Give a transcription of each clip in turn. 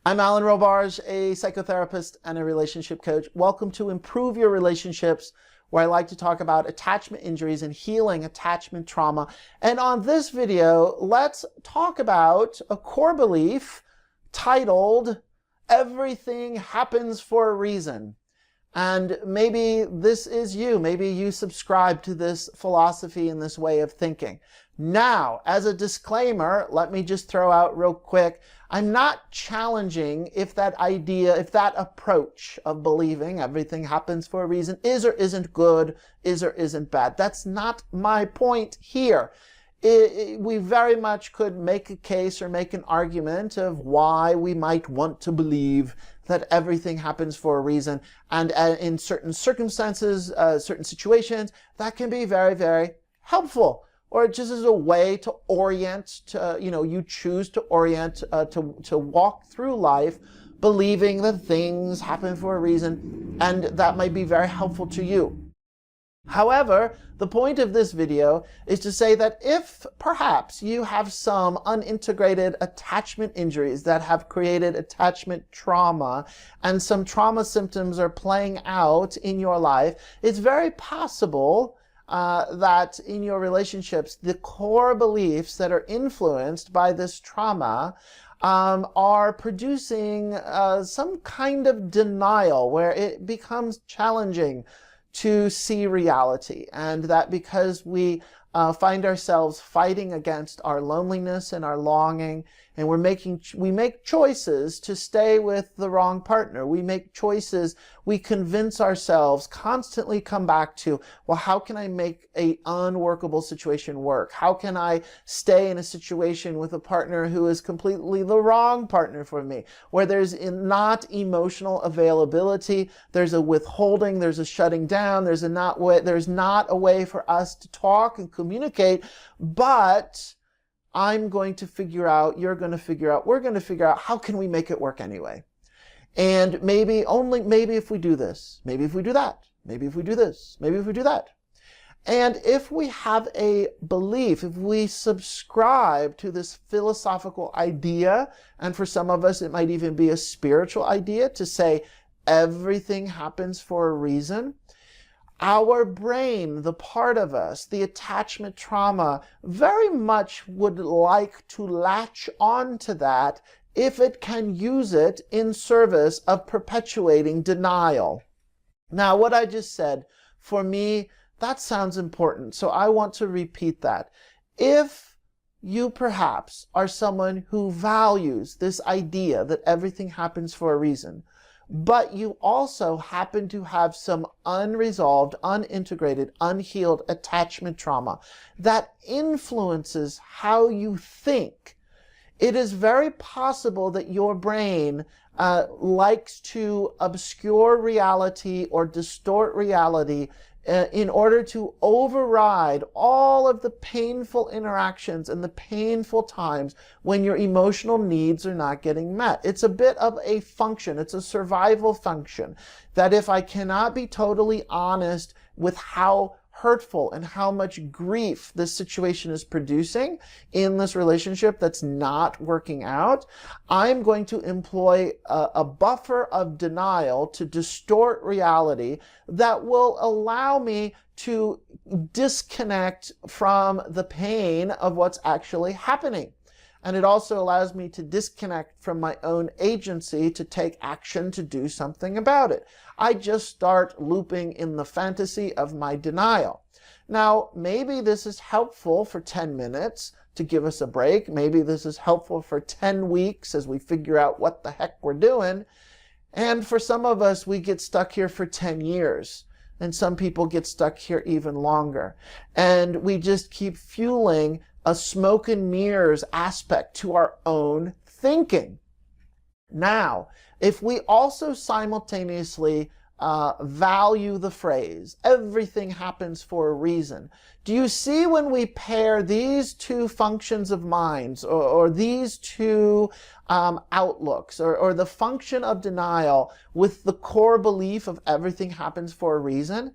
I'm Alan Robarge, a psychotherapist and a relationship coach. Welcome to Improve Your Relationships, where I like to talk about attachment injuries and healing attachment trauma. And on this video, let's talk about a core belief titled, "Everything Happens for a Reason." And maybe this is you. Maybe you subscribe to this philosophy and this way of thinking. Now, as a disclaimer, let me just throw out real quick, I'm not challenging if that idea, if that approach of believing everything happens for a reason is or isn't good, is or isn't bad. That's not my point here. We very much could make a case or make an argument of why we might want to believe that everything happens for a reason. And in certain circumstances, certain situations, that can be very, very helpful. Or just as a way to orient, you choose to orient, to walk through life believing that things happen for a reason, and that might be very helpful to you. However, the point of this video is to say that if perhaps you have some unintegrated attachment injuries that have created attachment trauma and some trauma symptoms are playing out in your life, it's very possible that in your relationships, the core beliefs that are influenced by this trauma are producing some kind of denial where it becomes challenging to see reality, and that because we find ourselves fighting against our loneliness and our longing, and we make choices to stay with the wrong partner. We make choices, we convince ourselves, constantly come back to, well, how can I make an unworkable situation work? How can I stay in a situation with a partner who is completely the wrong partner for me? Where there's not emotional availability, there's a withholding, there's a shutting down, there's not a way for us to talk and communicate, but I'm going to figure out, you're going to figure out, we're going to figure out, how can we make it work anyway? And maybe if we do this, maybe if we do that, maybe if we do this, maybe if we do that. And if we have a belief, if we subscribe to this philosophical idea, and for some of us it might even be a spiritual idea to say everything happens for a reason, our brain, the part of us, the attachment trauma, very much would like to latch on to that if it can use it in service of perpetuating denial. Now, what I just said, for me, that sounds important, so I want to repeat that. If you perhaps are someone who values this idea that everything happens for a reason, but you also happen to have some unresolved, unintegrated, unhealed attachment trauma that influences how you think, it is very possible that your brain likes to obscure reality or distort reality in order to override all of the painful interactions and the painful times when your emotional needs are not getting met. It's a bit of a function. It's a survival function that if I cannot be totally honest with how hurtful and how much grief this situation is producing in this relationship that's not working out, I'm going to employ a buffer of denial to distort reality that will allow me to disconnect from the pain of what's actually happening. And it also allows me to disconnect from my own agency to take action to do something about it. I just start looping in the fantasy of my denial. Now, maybe this is helpful for 10 minutes to give us a break. Maybe this is helpful for 10 weeks as we figure out what the heck we're doing. And for some of us, we get stuck here for 10 years. And some people get stuck here even longer. And we just keep fueling a smoke and mirrors aspect to our own thinking. Now, if we also simultaneously value the phrase, everything happens for a reason, do you see when we pair these two functions of minds, or these two outlooks, or the function of denial with the core belief of everything happens for a reason,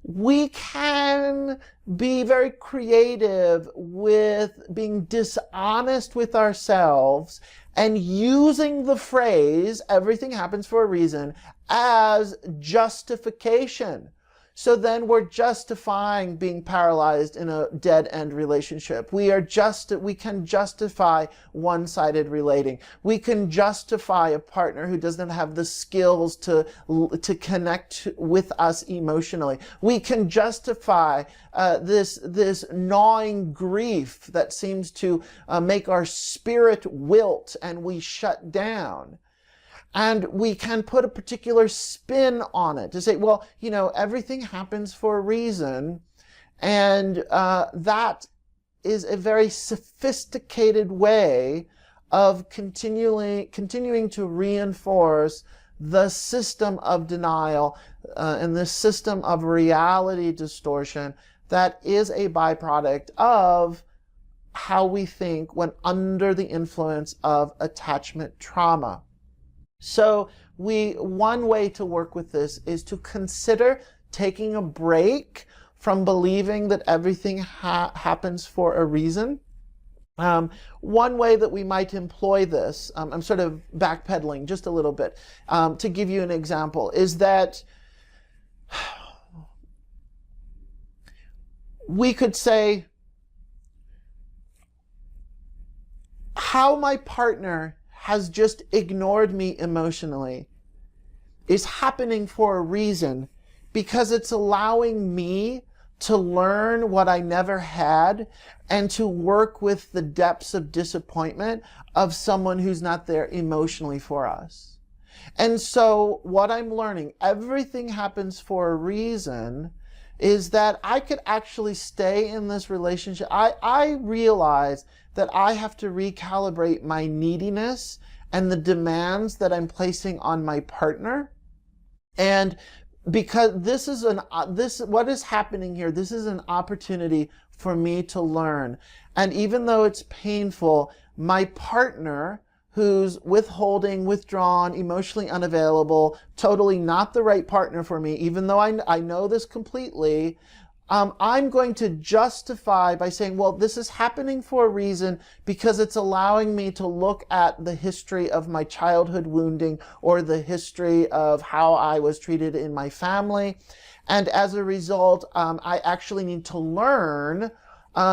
We can be very creative with being dishonest with ourselves and using the phrase, everything happens for a reason, as justification. So then we're justifying being paralyzed in a dead-end relationship. We can justify one-sided relating. We can justify a partner who doesn't have the skills to connect with us emotionally. We can justify this gnawing grief that seems to make our spirit wilt and we shut down. And we can put a particular spin on it to say, well, everything happens for a reason. And that is a very sophisticated way of continuing to reinforce the system of denial and the system of reality distortion that is a byproduct of how we think when under the influence of attachment trauma. So one way to work with this is to consider taking a break from believing that everything happens for a reason. One way that we might employ this, I'm sort of backpedaling just a little bit, to give you an example, is that we could say, how my partner has just ignored me emotionally is happening for a reason, because it's allowing me to learn what I never had and to work with the depths of disappointment of someone who's not there emotionally for us. And so what I'm learning, everything happens for a reason, is that I could actually stay in this relationship. I realize that I have to recalibrate my neediness and the demands that I'm placing on my partner. And because what is happening here, this is an opportunity for me to learn. And even though it's painful, my partner, who's withholding, withdrawn, emotionally unavailable, totally not the right partner for me, even though I know this completely, I'm going to justify by saying, well, this is happening for a reason because it's allowing me to look at the history of my childhood wounding or the history of how I was treated in my family. And as a result, I actually need to learn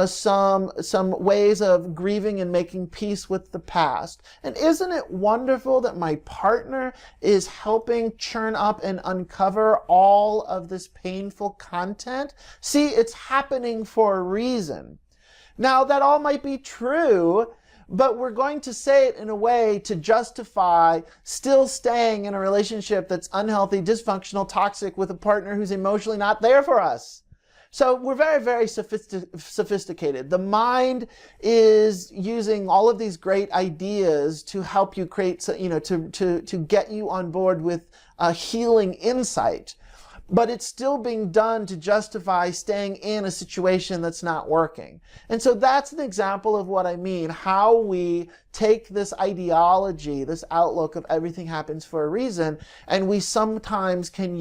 some ways of grieving and making peace with the past. And isn't it wonderful that my partner is helping churn up and uncover all of this painful content? See, it's happening for a reason. Now, that all might be true, but we're going to say it in a way to justify still staying in a relationship that's unhealthy, dysfunctional, toxic with a partner who's emotionally not there for us. So we're very, very sophisticated. The mind is using all of these great ideas to help you create, to get you on board with a healing insight. But it's still being done to justify staying in a situation that's not working. And so that's an example of what I mean, how we take this ideology, this outlook of everything happens for a reason, and we sometimes can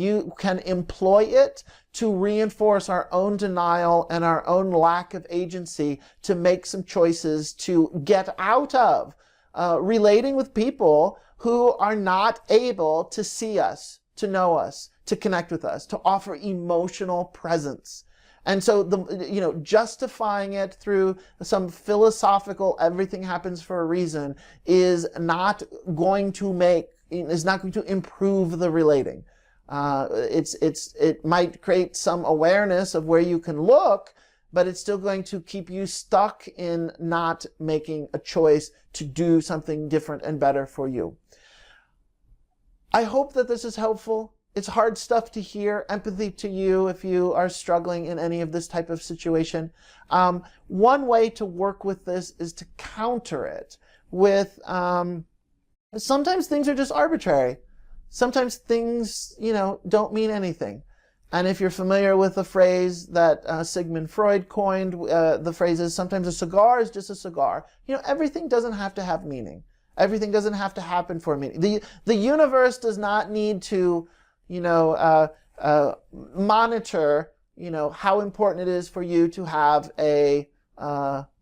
employ it to reinforce our own denial and our own lack of agency to make some choices to get out of relating with people who are not able to see us, to know us, to connect with us, to offer emotional presence. And so justifying it through some philosophical everything happens for a reason is not going to improve the relating. It might create some awareness of where you can look, but it's still going to keep you stuck in not making a choice to do something different and better for you. I hope that this is helpful. It's hard stuff to hear. Empathy to you if you are struggling in any of this type of situation. One way to work with this is to counter it with, sometimes things are just arbitrary. Sometimes things, don't mean anything. And if you're familiar with the phrase that Sigmund Freud coined, the phrase is sometimes a cigar is just a cigar. Everything doesn't have to have meaning. Everything doesn't have to happen for meaning. The universe does not need to monitor how important it is for you to have a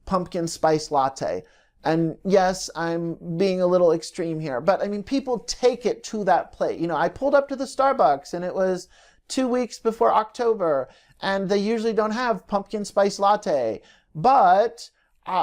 pumpkin spice latte. And yes, I'm being a little extreme here, but I mean, people take it to that plate. I pulled up to the Starbucks and it was 2 weeks before October, and they usually don't have pumpkin spice latte, but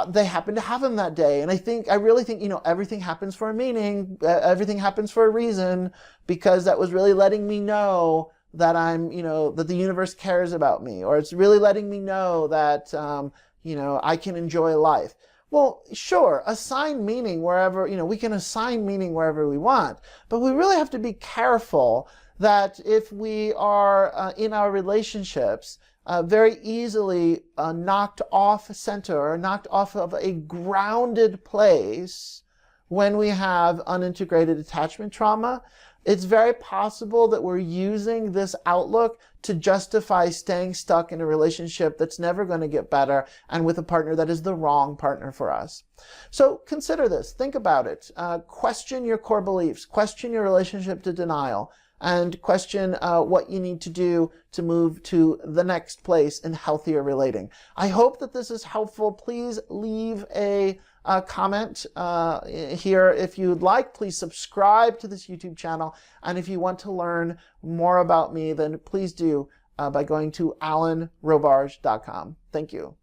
they happen to have them that day. And I really think, everything happens for a meaning. Everything happens for a reason, because that was really letting me know that that the universe cares about me, or it's really letting me know that, I can enjoy life. Well, sure, assign meaning wherever, we can assign meaning wherever we want, but we really have to be careful that if we are in our relationships very easily knocked off center or knocked off of a grounded place when we have unintegrated attachment trauma, it's very possible that we're using this outlook to justify staying stuck in a relationship that's never going to get better and with a partner that is the wrong partner for us. So consider this. Think about it. Question your core beliefs. Question your relationship to denial. And question what you need to do to move to the next place in healthier relating. I hope that this is helpful. Please leave a comment here if you'd like. Please subscribe to this YouTube channel. And if you want to learn more about me, then please do by going to alanrobarge.com. Thank you.